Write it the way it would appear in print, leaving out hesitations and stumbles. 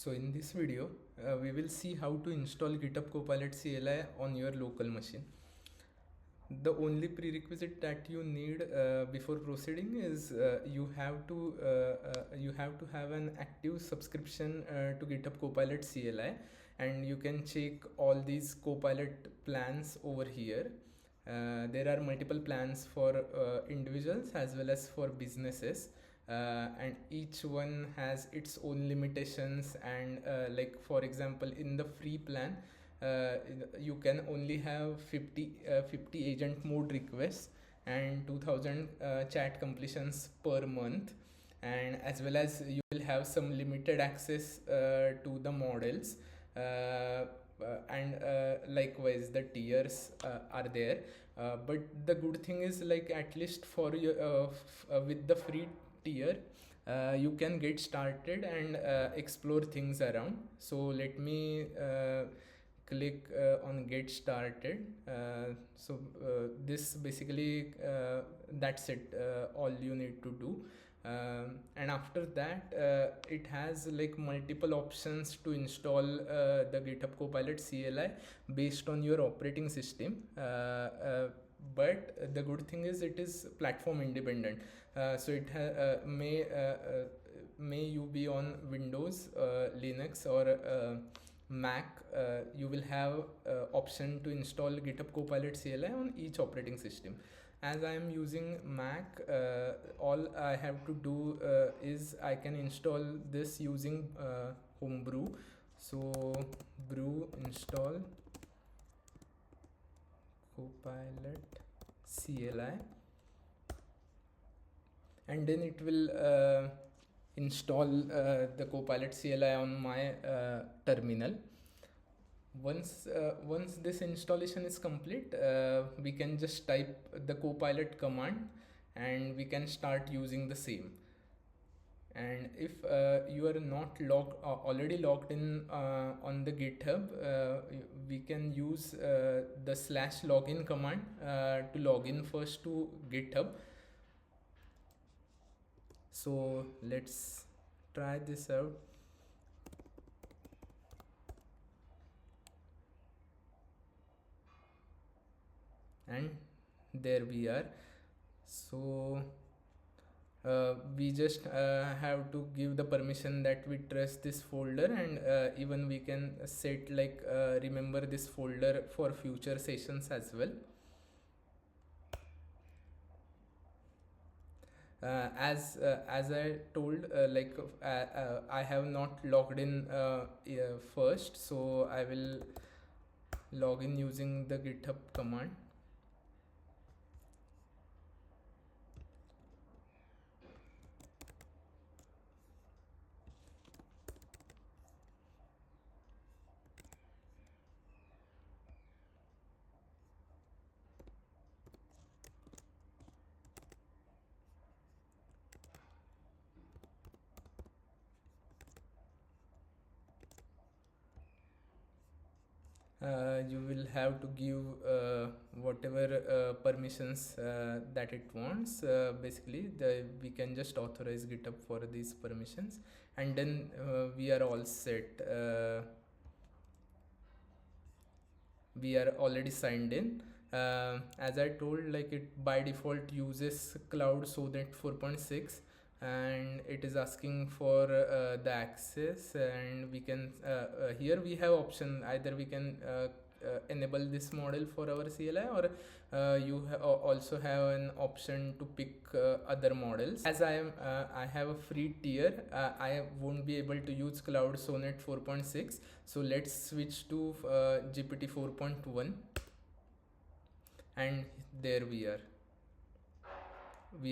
So in this video, we will see how to install Github Copilot CLI on your local machine. The only prerequisite that you need before proceeding is you have to have an active subscription to Github Copilot CLI, and you can check all these Copilot plans over here. There are multiple plans for individuals as well as for businesses. And each one has its own limitations, and like for example in the free plan you can only have 50 agent mode requests and 2000 chat completions per month, and as well as you will have some limited access to the models, and likewise the tiers are there, but the good thing is, like, at least for your with the free tier you can get started and explore things around. So let me click on get started. This basically that's it, all you need to do. And after that it has like multiple options to install the GitHub Copilot CLI based on your operating system, but the good thing is it is platform independent. So it may you be on Windows, Linux, or Mac, you will have option to install GitHub Copilot CLI on each operating system. As I am using Mac, all I have to do is I can install this using Homebrew. So brew install Copilot CLI, and then it will install the Copilot CLI on my terminal. Once this installation is complete, we can just type the Copilot command and we can start using the same. And if you are not already logged in on the GitHub, we can use the /login command to log in first to GitHub. So let's try this out. And there we are. So we just have to give the permission that we trust this folder, and even we can set like remember this folder for future sessions as well. As I told, I have not logged in first, so I will log in using the GitHub command. You will have to give whatever permissions that it wants. Basically we can just authorize GitHub for these permissions, and then we are all set. We are already signed in. As I told, like, it by default uses Claude Sonnet 4.6, and it is asking for the access, and we can here we have option, either we can enable this model for our CLI, or you also have an option to pick other models. As I have a free tier, I won't be able to use Claude Sonnet 4.6, so let's switch to GPT 4.1, and there we are.